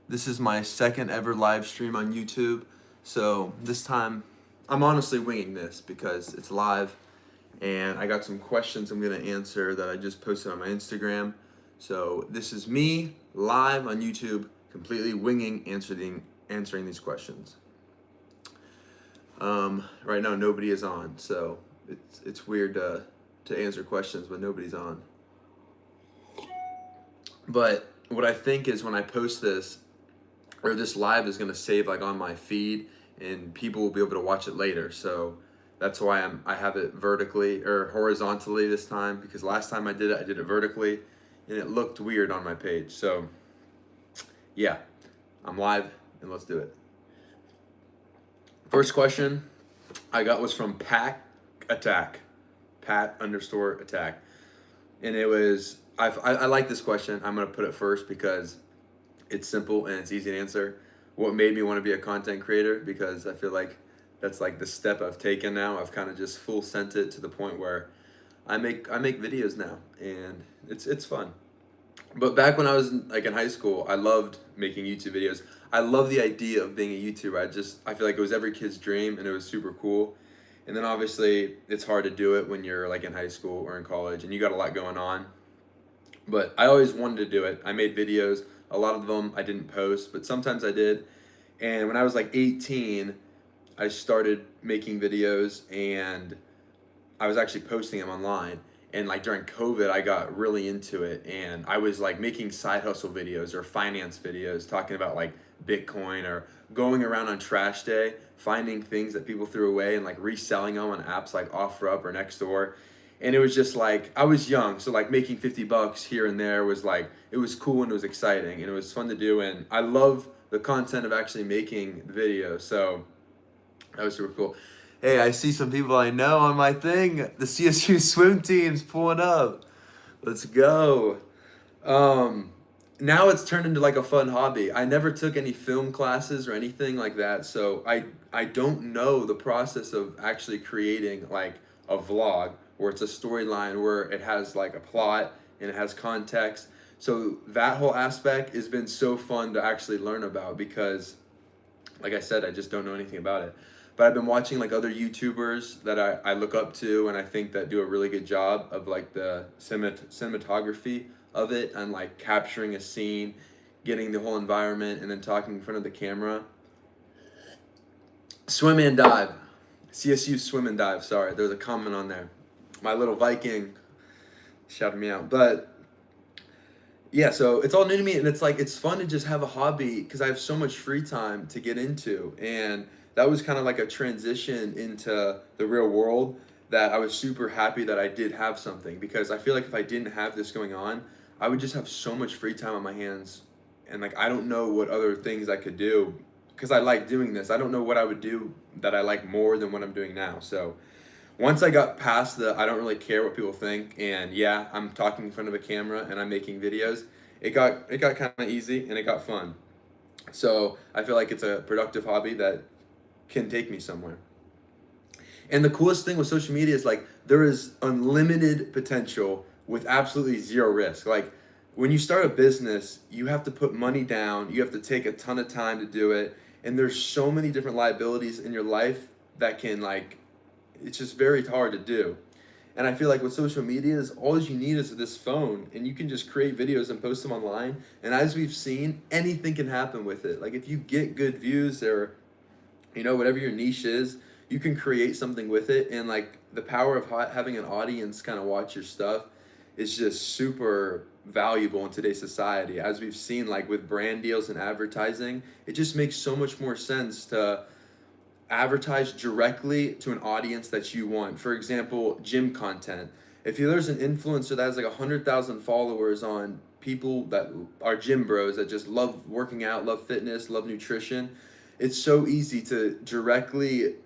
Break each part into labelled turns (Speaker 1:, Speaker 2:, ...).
Speaker 1: This is my second ever live stream on YouTube. So this time, I'm honestly winging this because it's live and I got some questions I'm gonna answer that I just posted on my Instagram. So this is me live on YouTube, completely winging answering these questions. Right now nobody is on, so it's weird to answer questions when nobody's on. But what I think is when I post this, or this live is gonna save like on my feed, and people will be able to watch it later. So that's why I have it vertically or horizontally this time, because last time I did it vertically, and it looked weird on my page. So yeah, I'm live and let's do it. First question I got was from Pat _ attack, and it was I like this question. I'm gonna put it first because it's simple and it's easy to answer. What made me want to be a content creator? Because I feel like that's like the step I've taken now. I've kind of just full sent it to the point where I make videos now, and it's fun. But back when I was like in high school, I loved making YouTube videos. I love the idea of being a YouTuber. I feel like it was every kid's dream, and it was super cool. And then obviously it's hard to do it when you're like in high school or in college and you got a lot going on. But I always wanted to do it. I made videos. A lot of them I didn't post, but sometimes I did. And when I was like 18, I started making videos and I was actually posting them online. And like during COVID, I got really into it and I was like making side hustle videos or finance videos talking about like Bitcoin, or going around on trash day, finding things that people threw away and like reselling them on apps like OfferUp or Nextdoor. And it was just like, I was young, so like making $50 here and there was like, it was cool and it was exciting and it was fun to do, and I love the content of actually making the video. So that was super cool. Hey, I see some people I know on my thing. The CSU swim team's pulling up. Let's go. Now it's turned into like a fun hobby. I never took any film classes or anything like that, so I don't know the process of actually creating like a vlog where it's a storyline where it has like a plot and it has context. So that whole aspect has been so fun to actually learn about, because like I said, I just don't know anything about it. But I've been watching like other YouTubers that I look up to and I think that do a really good job of like the cinematography of it and like capturing a scene, getting the whole environment, and then talking in front of the camera. Swim and dive. CSU swim and dive. Sorry, there's a comment on there. My little Viking shouted me out. But yeah, so it's all new to me, and it's like it's fun to just have a hobby because I have so much free time to get into. And that was kind of like a transition into the real world that I was super happy that I did have something, because I feel like if I didn't have this going on, I would just have so much free time on my hands, and like I don't know what other things I could do because I like doing this. I don't know what I would do that I like more than what I'm doing now. So once I got past the I don't really care what people think, and yeah, I'm talking in front of a camera and I'm making videos, it got kind of easy and it got fun. So I feel like it's a productive hobby that can take me somewhere. And the coolest thing with social media is like there is unlimited potential with absolutely zero risk. Like when you start a business, you have to put money down, you have to take a ton of time to do it, and there's so many different liabilities in your life that can like, it's just very hard to do. And I feel like with social media is all you need is this phone, and you can just create videos and post them online. And as we've seen, anything can happen with it. Like if you get good views, or whatever your niche is, you can create something with it. And like the power of having an audience kind of watch your stuff is just super valuable in today's society. As we've seen, like with brand deals and advertising, it just makes so much more sense to advertise directly to an audience that you want. For example, gym content. If there's an influencer that has like 100,000 followers on people that are gym bros that just love working out, love fitness, love nutrition, it's so easy to directly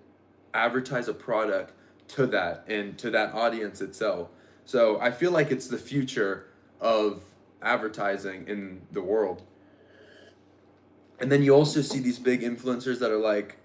Speaker 1: advertise a product to that and to that audience itself. So I feel like it's the future of advertising in the world. And then you also see these big influencers that are like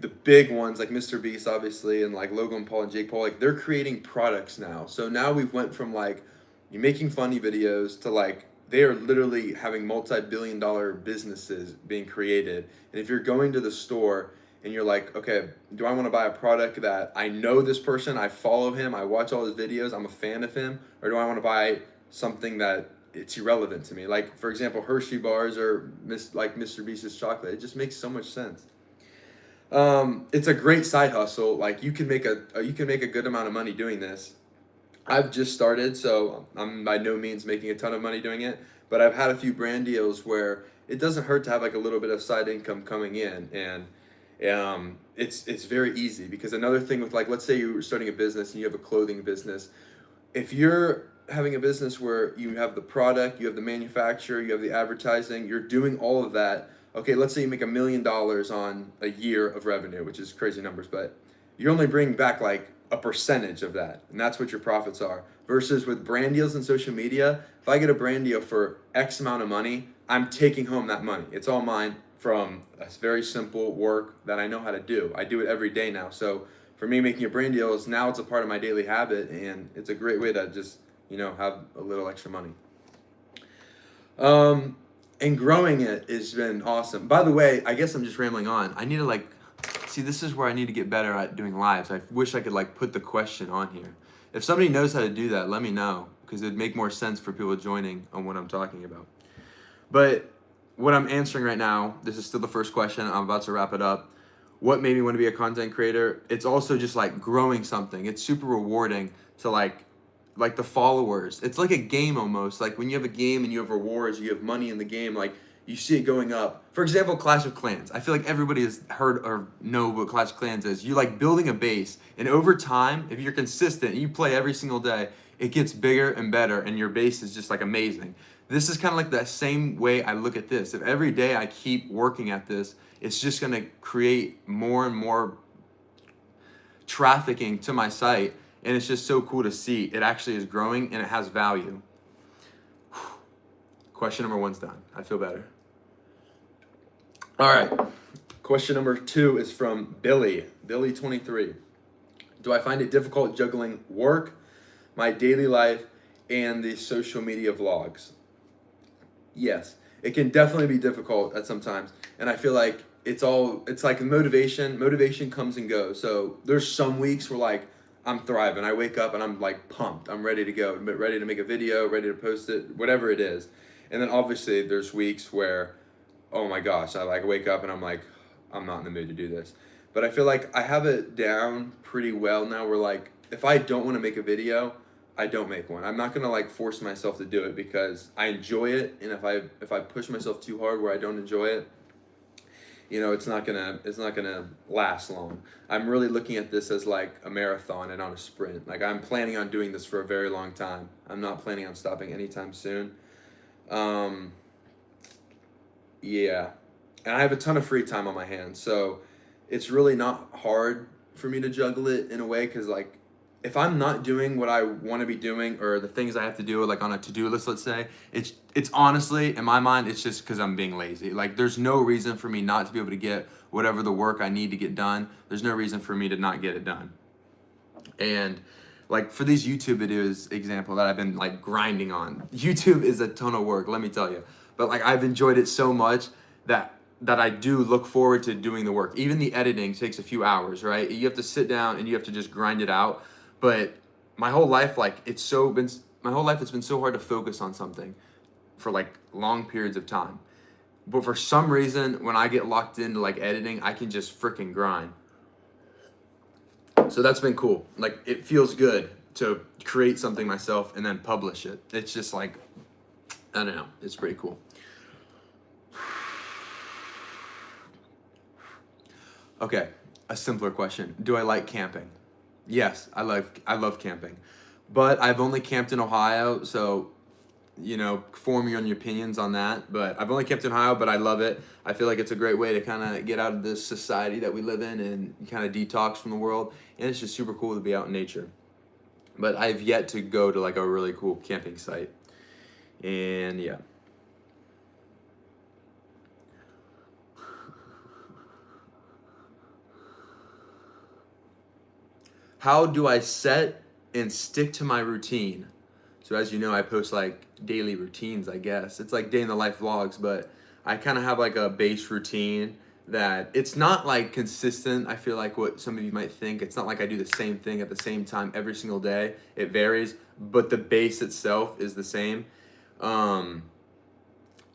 Speaker 1: the big ones like Mr. Beast obviously, and like Logan Paul and Jake Paul, like they're creating products now. So now we've went from like you making funny videos to like they are literally having multi-billion-dollar businesses being created. And if you're going to the store and you're like, okay, do I want to buy a product that I know this person, I follow him, I watch all his videos, I'm a fan of him, or do I want to buy something that it's irrelevant to me? Like, for example, Hershey bars or like Mr. Beast's chocolate. It just makes so much sense. It's a great side hustle. Like, you can make a good amount of money doing this. I've just started, so I'm by no means making a ton of money doing it, but I've had a few brand deals where it doesn't hurt to have like a little bit of side income coming in, and it's very easy. Because another thing with, like, let's say you're starting a business and you have a clothing business, if you're having a business where you have the product, you have the manufacturer, you have the advertising, you're doing all of that. Okay, let's say you make $1 million on a year of revenue, which is crazy numbers, but you're only bringing back like a percentage of that, and that's what your profits are. Versus with brand deals and social media, if I get a brand deal for X amount of money, I'm taking home that money. It's all mine from a very simple work that I know how to do. I do it every day now. So for me, making a brand deal is now, it's a part of my daily habit, and it's a great way to just, have a little extra money. And growing it has been awesome. By the way, I guess I'm just rambling on. I need to see, this is where I need to get better at doing lives. I wish I could put the question on here. If somebody knows how to do that, let me know, because it'd make more sense for people joining on what I'm talking about. But what I'm answering right now, this is still the first question. I'm about to wrap it up. What made me want to be a content creator? It's also just growing something. It's super rewarding to like the followers. It's like a game almost. Like when you have a game and you have rewards, you have money in the game, you see it going up. For example, Clash of Clans. I feel like everybody has heard or know what Clash of Clans is. You building a base, and over time, if you're consistent and you play every single day, it gets bigger and better, and your base is just amazing. This is kind of like the same way I look at this. If every day I keep working at this, it's just gonna create more and more trafficking to my site, and it's just so cool to see it actually is growing and it has value. Question number 1's done. I feel better. All right. Question number 2 is from Billy. Billy23. Do I find it difficult juggling work, my daily life, and the social media vlogs? Yes. It can definitely be difficult at sometimes. And I feel like it's like motivation. Motivation comes and goes. So there's some weeks where I'm thriving. I wake up and I'm pumped. I'm ready to go. I'm ready to make a video, ready to post it, whatever it is. And then obviously there's weeks where, oh my gosh, I wake up and I'm I'm not in the mood to do this. But I feel like I have it down pretty well now where if I don't want to make a video, I don't make one. I'm not gonna force myself to do it because I enjoy it, and if I push myself too hard where I don't enjoy it, it's not gonna last long. I'm really looking at this as a marathon and not a sprint. I'm planning on doing this for a very long time. I'm not planning on stopping anytime soon. Yeah, and I have a ton of free time on my hands, so it's really not hard for me to juggle it in a way, because if I'm not doing what I want to be doing, or the things I have to do on a to-do list, let's say, it's honestly, in my mind, it's just because I'm being lazy. There's no reason for me not to be able to get whatever the work I need to get done. There's no reason for me to not get it done. And for these YouTube videos, example, that I've been grinding on, YouTube is a ton of work, let me tell you. But I've enjoyed it so much that I do look forward to doing the work. Even the editing takes a few hours, right? You have to sit down and you have to just grind it out. But my whole life, it's been so hard to focus on something for long periods of time. But for some reason, when I get locked into editing, I can just freaking grind. So that's been cool. It feels good to create something myself and then publish it. It's just I don't know, it's pretty cool. Okay, a simpler question. Do I like camping? Yes, I love camping. But I've only camped in Ohio, so form your own opinions on that. But I've only camped in Ohio, but I love it. I feel like it's a great way to kind of get out of this society that we live in and kind of detox from the world. And it's just super cool to be out in nature. But I've yet to go to a really cool camping site. And yeah. How do I set and stick to my routine So as you know, I post like daily routines, I guess. It's like day in the life vlogs, but I kind of have like a base routine that it's not like consistent. I feel like what some of you might think. It's not like I do the same thing at the same time every single day. It varies, but the base itself is the same. Um,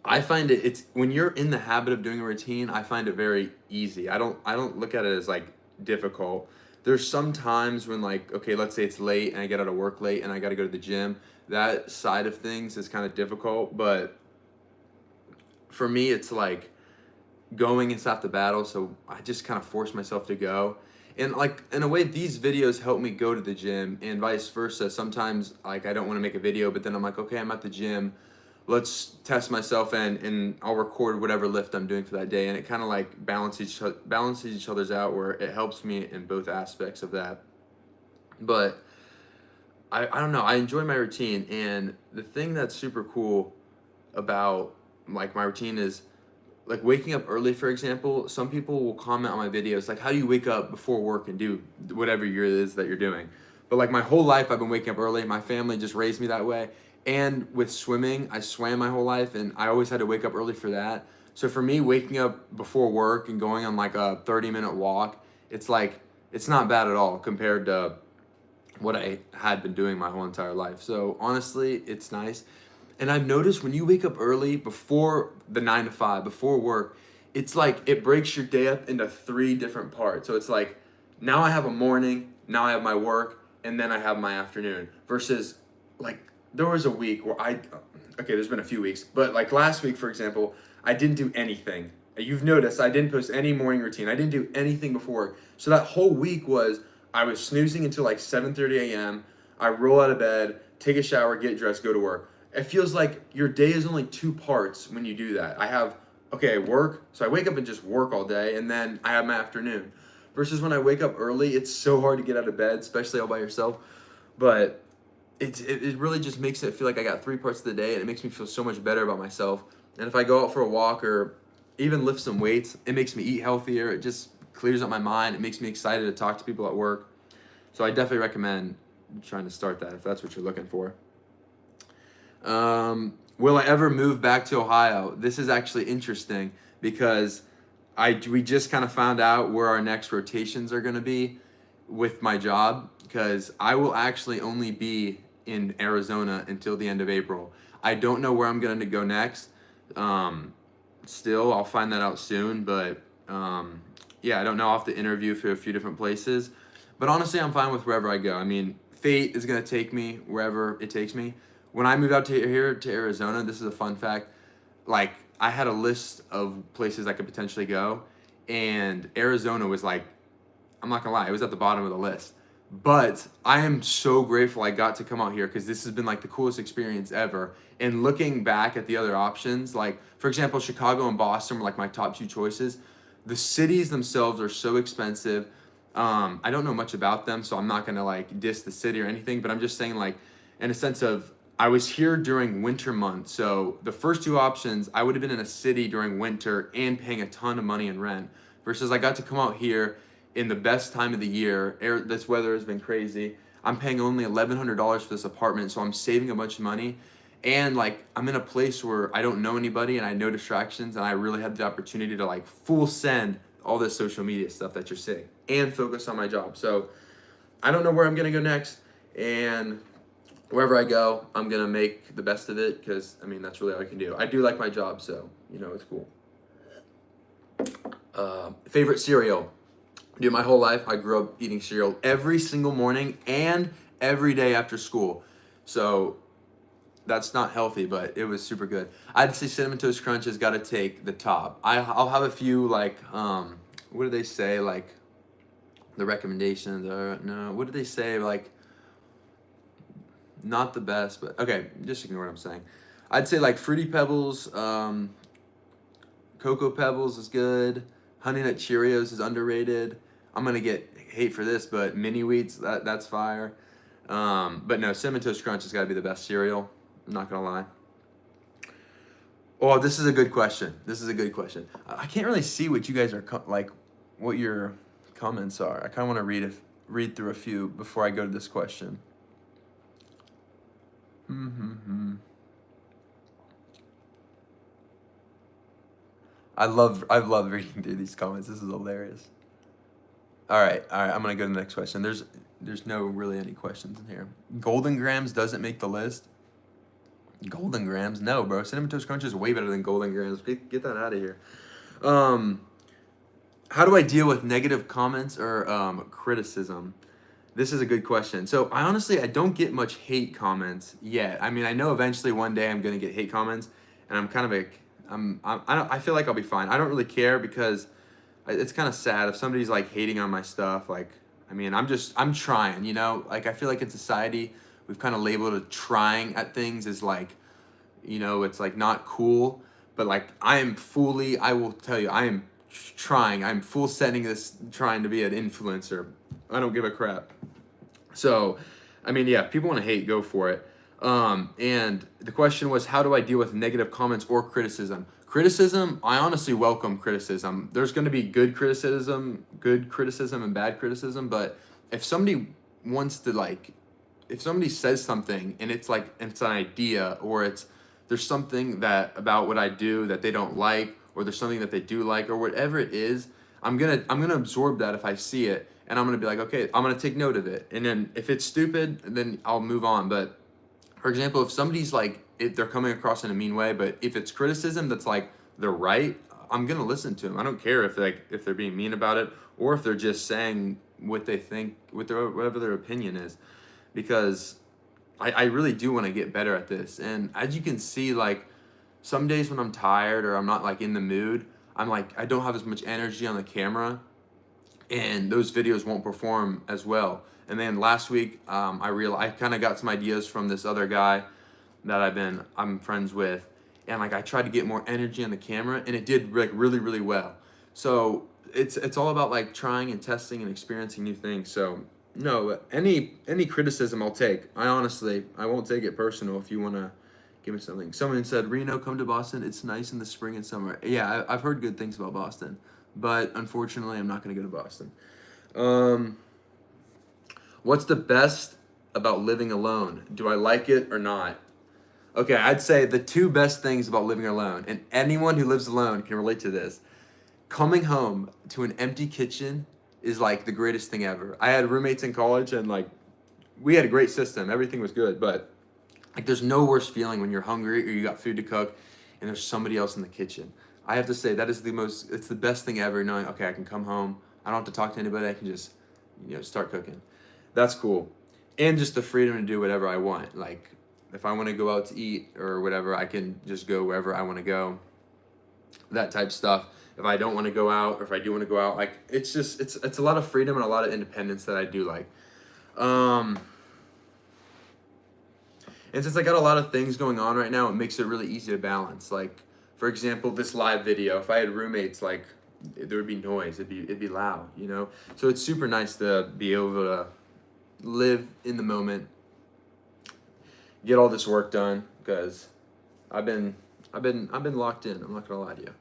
Speaker 1: I find it's when you're in the habit of doing a routine, I find it very easy. I don't look at it as like difficult. There's some times when like, okay, let's say it's late and I get out of work late and I got to go to the gym. That side of things is kind of difficult, but for me it's like going is half the battle, so I just kind of force myself to go. And like in a way these videos help me go to the gym and vice versa. Sometimes like I don't want to make a video, but then I'm like, okay, I'm at the gym, let's test myself and I'll record whatever lift I'm doing for that day, and it kind of like balances each other's out, where it helps me in both aspects of that. But I don't know, I enjoy my routine, and the thing that's super cool about like my routine is like waking up early. For example, some people will comment on my videos like, how do you wake up before work and do whatever it is that you're doing? But like my whole life I've been waking up early. My family just raised me that way. And with swimming, I swam my whole life and I always had to wake up early for that. So for me, waking up before work and going on like a 30-minute walk, it's like it's not bad at all compared to what I had been doing my whole entire life. So honestly, it's nice. And I've noticed when you wake up early before the 9 to 5, before work, it's like it breaks your day up into 3 different parts. So it's like now I have a morning, now I have my work, and then I have my afternoon. Versus like there was a week where okay, there's been a few weeks, but like last week, for example, I didn't do anything. You've noticed I didn't post any morning routine. I didn't do anything before work. So that whole week was I was snoozing until like 7:30 a.m. I roll out of bed, take a shower, get dressed, go to work. It feels like your day is only 2 parts when you do that. I have, okay, I work, so I wake up and just work all day, and then I have my afternoon. Versus when I wake up early, it's so hard to get out of bed, especially all by yourself. But it really just makes it feel like I got 3 parts of the day, and it makes me feel so much better about myself. And if I go out for a walk or even lift some weights, it makes me eat healthier. It just clears up my mind. It makes me excited to talk to people at work. So I definitely recommend trying to start that if that's what you're looking for. Will I ever move back to Ohio? This is actually interesting because we just kind of found out where our next rotations are going to be with my job, because I will actually only be in Arizona until the end of April. I don't know where I'm going to go next. Still, I'll find that out soon, but yeah, I don't know. I'll have to interview for a few different places. But honestly, I'm fine with wherever I go. I mean, fate is going to take me wherever it takes me. When I moved out to here to Arizona, this is a fun fact. Like, I had a list of places I could potentially go, and Arizona was like, I'm not gonna lie, it was at the bottom of the list. But I am so grateful I got to come out here, because this has been like the coolest experience ever. And looking back at the other options, like for example, Chicago and Boston were like my top 2 choices. The cities themselves are so expensive. I don't know much about them, so I'm not gonna like diss the city or anything, but I'm just saying, like, in a sense of, I was here during winter months, so the first 2 options, I would have been in a city during winter and paying a ton of money in rent, versus I got to come out here in the best time of the year. This weather has been crazy. I'm paying only $1,100 for this apartment, so I'm saving a bunch of money. And like, I'm in a place where I don't know anybody and I have no distractions, and I really had the opportunity to like full send all this social media stuff that you're seeing and focus on my job. So I don't know where I'm gonna go next, and wherever I go, I'm gonna make the best of it, because I mean that's really all I can do. I do like my job, so you know it's cool. Favorite cereal? Dude, my whole life I grew up eating cereal every single morning and every day after school. So that's not healthy, but it was super good. I'd say Cinnamon Toast Crunch has got to take the top. I'll have a few like what do they say, like the recommendations are, no, what do they say, like not the best, but okay, just ignore what I'm saying. I'd say like Fruity Pebbles, Cocoa Pebbles is good. Honey Nut Cheerios is underrated. I'm gonna get hate for this, but Mini Wheats, that's fire. But no, Cinnamon Toast Crunch has got to be the best cereal. I'm not gonna lie. Oh, this is a good question. This is a good question. I can't really see what you guys are like, what your comments are. I kind of want to read through a few before I go to this question. Mm-hmm. I love reading through these comments. This is hilarious. All right. I'm gonna go to the next question. There's no really any questions in here. Golden grams doesn't make the list. Golden grams, no, bro. Cinnamon Toast Crunch is way better than golden grams. Get that out of here. Um, how do I deal with negative comments or criticism? This is a good question. So I don't get much hate comments yet. I mean, I know eventually one day I'm gonna get hate comments, and I'm kind of like I don't I feel like I'll be fine. I don't really care because it's kind of sad if somebody's like hating on my stuff. Like, I mean, I'm trying. You know, like I feel like in society we've kind of labeled it trying at things as like, you know, it's like not cool. But like I will tell you, I am trying. I'm full setting this, trying to be an influencer. I don't give a crap. So, I mean, yeah, if people want to hate, go for it. And the question was, how do I deal with negative comments or criticism? Criticism, I honestly welcome criticism. There's going to be good criticism and bad criticism. But if somebody wants to like, if somebody says something and it's like, it's an idea, or there's something that about what I do that they don't like, or there's something that they do like, or whatever it is, I'm gonna absorb that if I see it, and I'm gonna be like, okay, I'm gonna take note of it, and then if it's stupid, then I'll move on. But for example, if somebody's like, if they're coming across in a mean way, but if it's criticism that's like they're right, I'm gonna listen to them. I don't care if they're being mean about it, or if they're just saying what they think, whatever their opinion is, because I really do want to get better at this. And as you can see, like some days when I'm tired or I'm not like in the mood, I'm like, I don't have as much energy on the camera, and those videos won't perform as well. And then last week, I kind of got some ideas from this other guy that I'm friends with, and like I tried to get more energy on the camera, and it did like really, really well. So it's all about like trying and testing and experiencing new things. So no, any criticism I'll take. I won't take it personal if you want to give me something. Someone said, Reno, come to Boston. It's nice in the spring and summer. Yeah, I've heard good things about Boston, but unfortunately, I'm not going to go to Boston. What's the best about living alone? Do I like it or not? Okay, I'd say the two best things about living alone, and anyone who lives alone can relate to this. Coming home to an empty kitchen is like the greatest thing ever. I had roommates in college, and like we had a great system. Everything was good, but like there's no worse feeling when you're hungry or you got food to cook and there's somebody else in the kitchen. I have to say that is it's the best thing ever, knowing, okay, I can come home. I don't have to talk to anybody. I can just, start cooking. That's cool. And just the freedom to do whatever I want. Like if I want to go out to eat or whatever, I can just go wherever I want to go. That type stuff. If I don't want to go out, or if I do want to go out, like it's a lot of freedom and a lot of independence that I do like. And since I got a lot of things going on right now, it makes it really easy to balance. Like, for example, this live video, if I had roommates, like there would be noise, it'd be loud, So it's super nice to be able to live in the moment, get all this work done, because I've been locked in. I'm not gonna lie to you.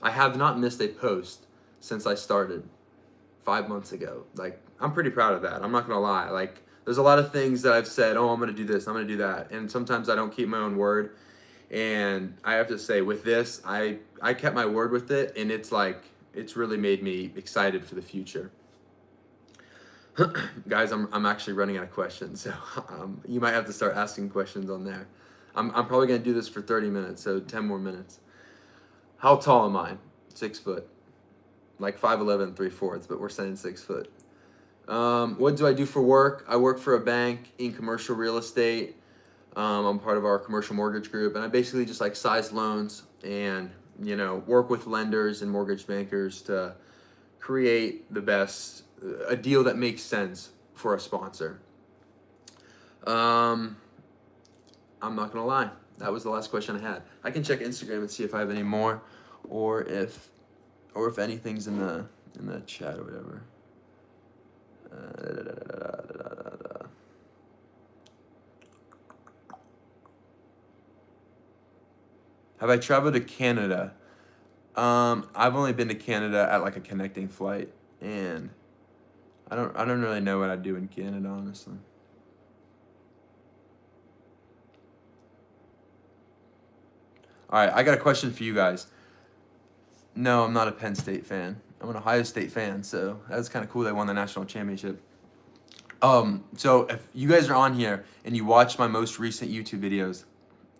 Speaker 1: I have not missed a post since I started 5 months ago. Like, I'm pretty proud of that. I'm not gonna lie. Like, there's a lot of things that I've said, oh, I'm gonna do this, I'm gonna do that. And sometimes I don't keep my own word. And I have to say, with this, I kept my word with it, and it's really made me excited for the future. Guys, I'm actually running out of questions, so you might have to start asking questions on there. I'm probably gonna do this for 30 minutes, so 10 more minutes. How tall am I? 6 foot. Like 5'11", 3/4, but we're saying 6 foot. What do I do for work? I work for a bank in commercial real estate. I'm part of our commercial mortgage group, and I basically just like size loans and, work with lenders and mortgage bankers to create a deal that makes sense for a sponsor. I'm not gonna lie. That was the last question I had. I can check Instagram and see if I have any more, or if anything's in the chat or whatever. Have I traveled to Canada? I've only been to Canada at like a connecting flight, and I don't really know what I'd do in Canada, honestly. All right, I got a question for you guys. No, I'm not a Penn State fan. I'm an Ohio State fan, so that's kind of cool they won the national championship. So if you guys are on here and you watch my most recent YouTube videos,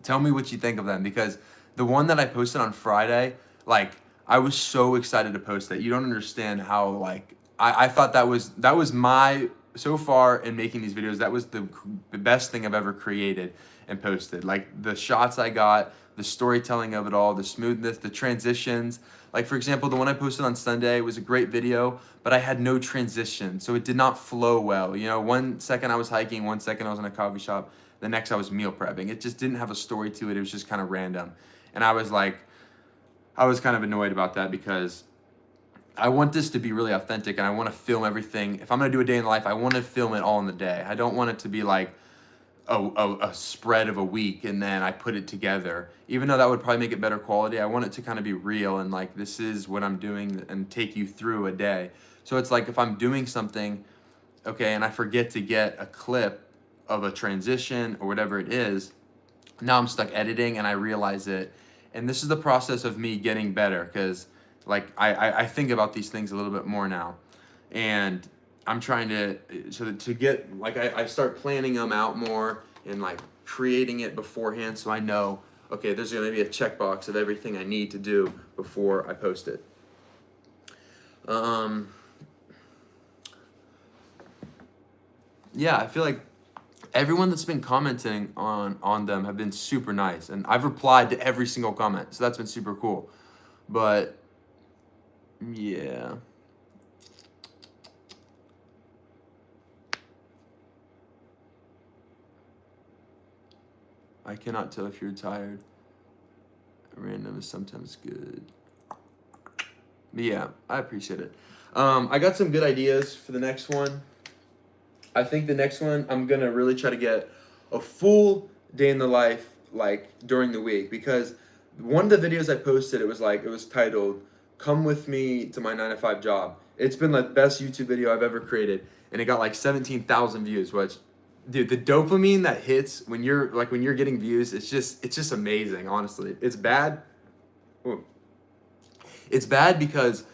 Speaker 1: tell me what you think of them, because the one that I posted on Friday, like, I was so excited to post that. You don't understand how, like, I thought that was my, so far in making these videos, that was the best thing I've ever created and posted. Like, the shots I got, the storytelling of it all, the smoothness, the transitions. Like, for example, the one I posted on Sunday was a great video, but I had no transition, so it did not flow well. You know, 1 second I was hiking, 1 second I was in a coffee shop, the next I was meal prepping. It just didn't have a story to it. It was just kind of random. And I was like, I was kind of annoyed about that, because I want this to be really authentic, and I want to film everything. If I'm going to do a day in the life, I want to film it all in the day. I don't want it to be like a spread of a week and then I put it together. Even though that would probably make it better quality, I want it to kind of be real and like, this is what I'm doing, and take you through a day. So it's like, if I'm doing something, okay, and I forget to get a clip of a transition or whatever it is, now I'm stuck editing and I realize it. And this is the process of me getting better, because like I think about these things a little bit more now. And I'm trying to get, like, I start planning them out more and like creating it beforehand, so I know, okay, there's going to be a checkbox of everything I need to do before I post it. Yeah, I feel like everyone that's been commenting on them have been super nice, and I've replied to every single comment, so that's been super cool. But yeah. I cannot tell if you're tired. Random is sometimes good. But yeah, I appreciate it. I got some good ideas for the next one. I think the next one, I'm gonna really try to get a full day in the life, like, during the week, because one of the videos I posted, it was titled "Come with me to my 9 to 5 job." It's been like the best YouTube video I've ever created, and it got like 17,000 views, which, dude, the dopamine that hits when you're getting views, it's just amazing. Honestly, it's bad. Ooh. It's bad because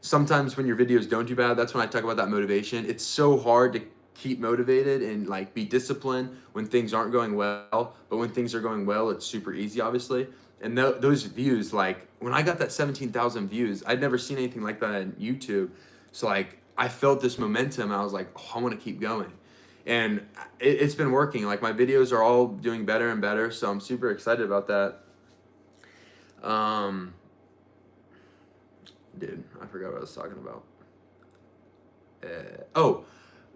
Speaker 1: sometimes when your videos don't do bad, that's when I talk about that motivation. It's so hard to keep motivated and like be disciplined when things aren't going well, but when things are going well, it's super easy, obviously. And those views, like when I got that 17,000 views, I'd never seen anything like that on YouTube. So like I felt this momentum, and I was like, oh, I want to keep going. And it's been working. Like, my videos are all doing better and better, so I'm super excited about that. Dude, I forgot what I was talking about.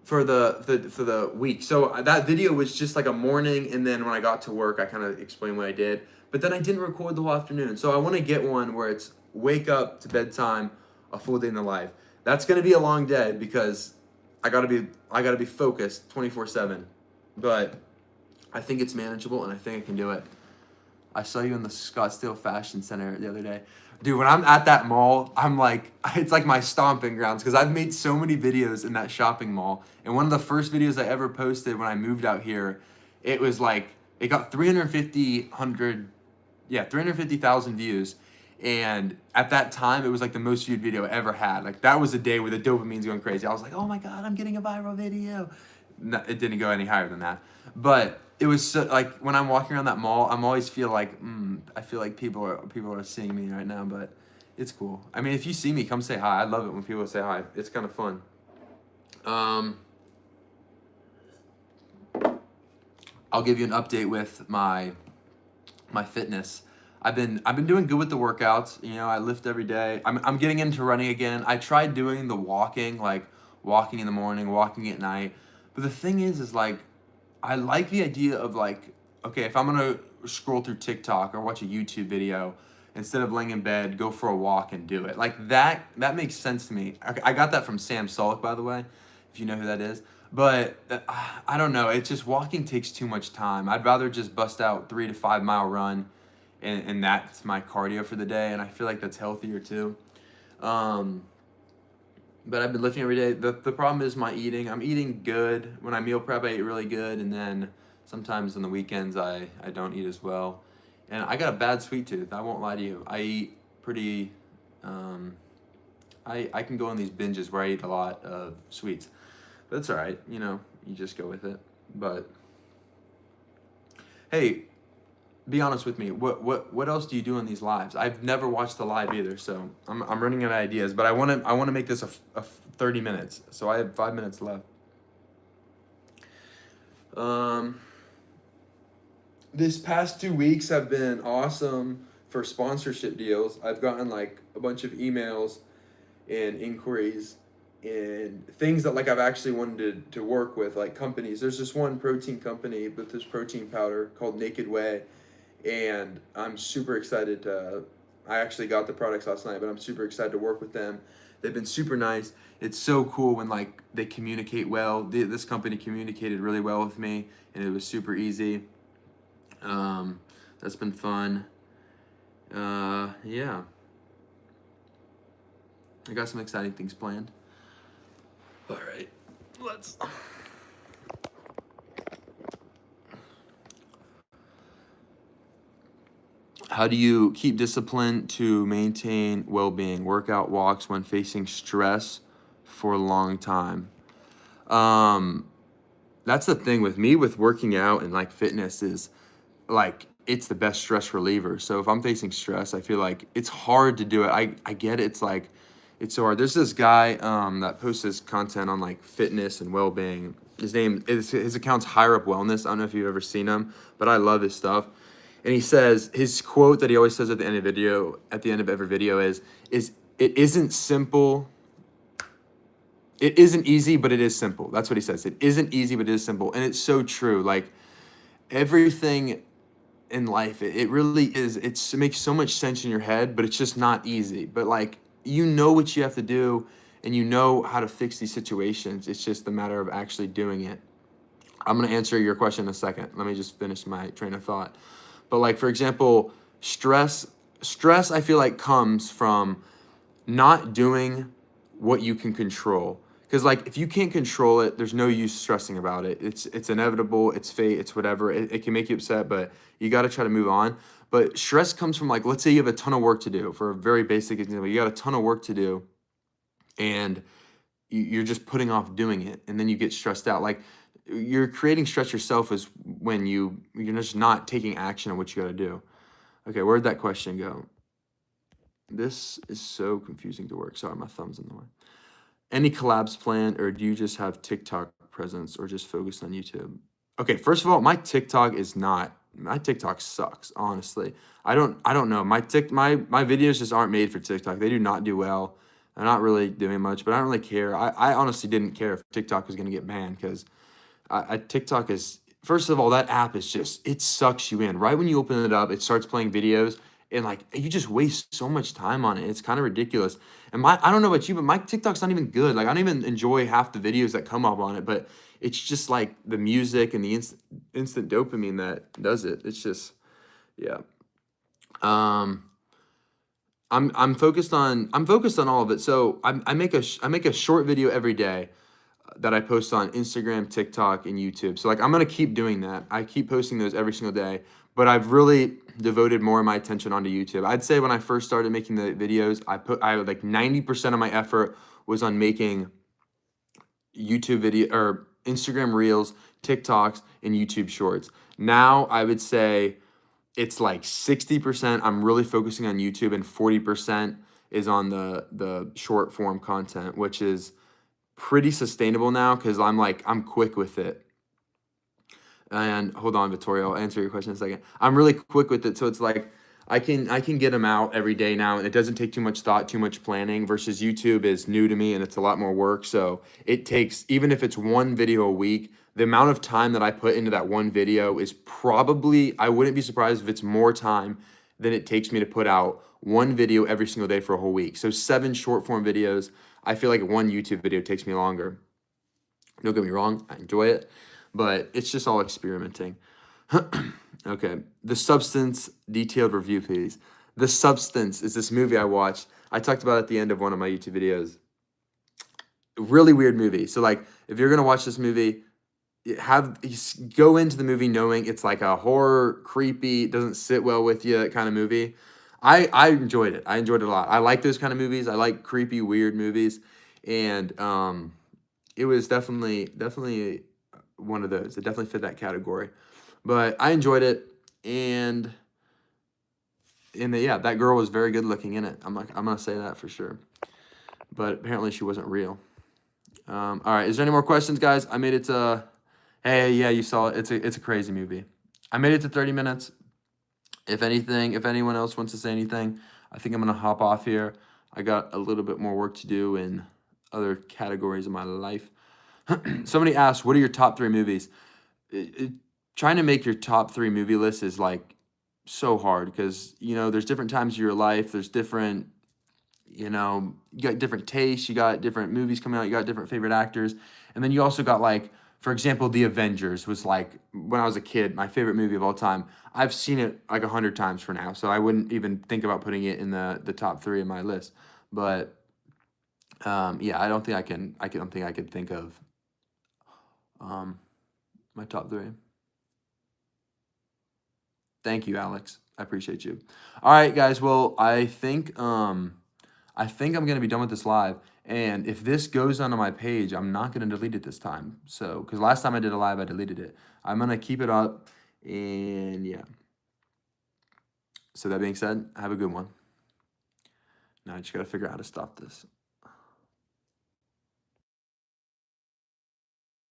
Speaker 1: For the week. So that video was just like a morning, and then when I got to work, I kind of explained what I did. But then I didn't record the whole afternoon. So I want to get one where it's wake up to bedtime, a full day in the life. That's gonna be a long day, because I gotta be focused 24/7. But I think it's manageable, and I think I can do it. I saw you in the Scottsdale Fashion Center the other day. Dude, when I'm at that mall, I'm like, it's like my stomping grounds, because I've made so many videos in that shopping mall. And one of the first videos I ever posted when I moved out here, it was like, it got 350,000 views. And at that time, it was like the most viewed video I ever had. Like, that was a day where the dopamine's going crazy. I was like, oh my God, I'm getting a viral video. No, it didn't go any higher than that. But it was so, like, when I'm walking around that mall, I'm always feel like, I feel like people are seeing me right now, but it's cool. I mean, if you see me, come say hi. I love it when people say hi. It's kind of fun. I'll give you an update with my fitness. I've been doing good with the workouts. You know, I lift every day. I'm getting into running again. I tried doing the walking, like walking in the morning, walking at night. But the thing is like, I like the idea of like, okay, if I'm gonna scroll through TikTok or watch a YouTube video, instead of laying in bed, go for a walk and do it. Like that makes sense to me. I got that from Sam Sulek, by the way, if you know who that is. But I don't know. It's just walking takes too much time. I'd rather just bust out 3 to 5 mile run, and that's my cardio for the day. And I feel like that's healthier too. But I've been lifting every day. The problem is my eating. I'm eating good. When I meal prep, I eat really good. And then sometimes on the weekends, I don't eat as well. And I got a bad sweet tooth. I won't lie to you. I eat pretty. Um, I can go on these binges where I eat a lot of sweets, but it's all right. You know, you just go with it. But hey, be honest with me. What else do you do in these lives? I've never watched the live either, so I'm running out of ideas. But I want to make this a 30 minutes, so I have 5 minutes left. Um, this past 2 weeks have been awesome for sponsorship deals. I've gotten like a bunch of emails and inquiries and things that like I've actually wanted to work with, like companies. There's this one protein company with this protein powder called Naked Way, and I'm super excited to. I actually got the products last night, but I'm super excited to work with them. They've been super nice. It's so cool when like they communicate well. This company communicated really well with me, and it was super easy. That's been fun. Yeah, I got some exciting things planned. All right, let's. How do you keep discipline to maintain well-being? Workout walks when facing stress for a long time. Um, that's the thing with me with working out and like fitness is like it's the best stress reliever. So if I'm facing stress, I feel like it's hard to do it. I get it. It's like it's so hard. There's this guy that posts his content on like fitness and well-being. His account's Higher Up Wellness. I don't know if you've ever seen him, but I love his stuff. And he says his quote that he always says at the end of every video is it isn't simple. It isn't easy, but it is simple. That's what he says. It isn't easy, but it is simple. And it's so true. Like everything in life, it really is. It makes so much sense in your head, but it's just not easy. But like, you know what you have to do and you know how to fix these situations. It's just a matter of actually doing it. I'm going to answer your question in a second. Let me just finish my train of thought. But like, for example, stress I feel like comes from not doing what you can control. Because like if you can't control it, there's no use stressing about it. It's inevitable, it's fate, it's whatever. It can make you upset, but you got to try to move on. But stress comes from like, let's say you have a ton of work to do. For a very basic example, you got a ton of work to do and you're just putting off doing it, and then you get stressed out. Like you're creating stress yourself is when you're just not taking action on what you got to do. Okay, where'd that question go? This is so confusing to work. Sorry, my thumb's in the way. Any collabs planned, or do you just have TikTok presence, or just focus on YouTube? Okay, first of all, my TikTok sucks, honestly. I don't know. My videos just aren't made for TikTok. They do not do well. I'm not really doing much, but I don't really care. I honestly didn't care if TikTok was gonna get banned because TikTok is, first of all, that app is just, it sucks you in. Right when you open it up, it starts playing videos and like you just waste so much time on it. It's kind of ridiculous. And I don't know about you, but my TikTok's not even good. Like I don't even enjoy half the videos that come up on it, but it's just like the music and the instant dopamine that does it. It's just, yeah. Um, I'm focused on all of it. So I make a short video every day that I post on Instagram, TikTok, and YouTube. So like I'm gonna keep doing that. I keep posting those every single day, but I've really devoted more of my attention onto YouTube. I'd say when I first started making the videos, I like 90% of my effort was on making YouTube video or Instagram Reels, TikToks, and YouTube Shorts. Now I would say it's like 60% I'm really focusing on YouTube and 40% is on the short form content, which is pretty sustainable now because I'm quick with it. And hold on, Vittorio, I'll answer your question in a second. I'm really quick with it, so it's like I can get them out every day now, and it doesn't take too much thought, too much planning. Versus YouTube is new to me, and it's a lot more work. So it takes, even if it's one video a week, the amount of time that I put into that one video is probably, I wouldn't be surprised if it's more time than it takes me to put out one video every single day for a whole week. So 7 short form videos. I feel like one YouTube video takes me longer. Don't get me wrong, I enjoy it, but it's just all experimenting. Okay, The Substance, detailed review, please. The Substance is this movie I watched. I talked about it at the end of one of my YouTube videos. Really weird movie. So like, if you're gonna watch this movie, go into the movie knowing it's like a horror, creepy, doesn't sit well with you kind of movie. I enjoyed it. I enjoyed it a lot. I like those kind of movies. I like creepy, weird movies, and it was definitely one of those. It definitely fit that category. But I enjoyed it, and yeah, that girl was very good looking in it. I'm gonna say that for sure. But apparently she wasn't real. All right, is there any more questions, guys? I made it to. Hey, yeah, you saw it. It's a crazy movie. I made it to 30 minutes. If anyone else wants to say anything, I think I'm gonna hop off here. I got a little bit more work to do in other categories of my life. Somebody asked, "What are your top 3 movies?" Trying to make your top 3 movie list is like so hard because there's different times of your life. There's different you got different tastes, you got different movies coming out, you got different favorite actors, and then you also got like, for example, The Avengers was like when I was a kid my favorite movie of all time. I've seen it like 100 times for now, so I wouldn't even think about putting it in the top 3 of my list. But yeah, I don't think I don't think I could think of my top 3. Thank you, Alex. I appreciate you. All right, guys. Well, I think I'm gonna be done with this live. And if this goes onto my page, I'm not gonna delete it this time. So, because last time I did a live, I deleted it. I'm gonna keep it up, and yeah. So that being said, have a good one. Now I just gotta figure out how to stop this.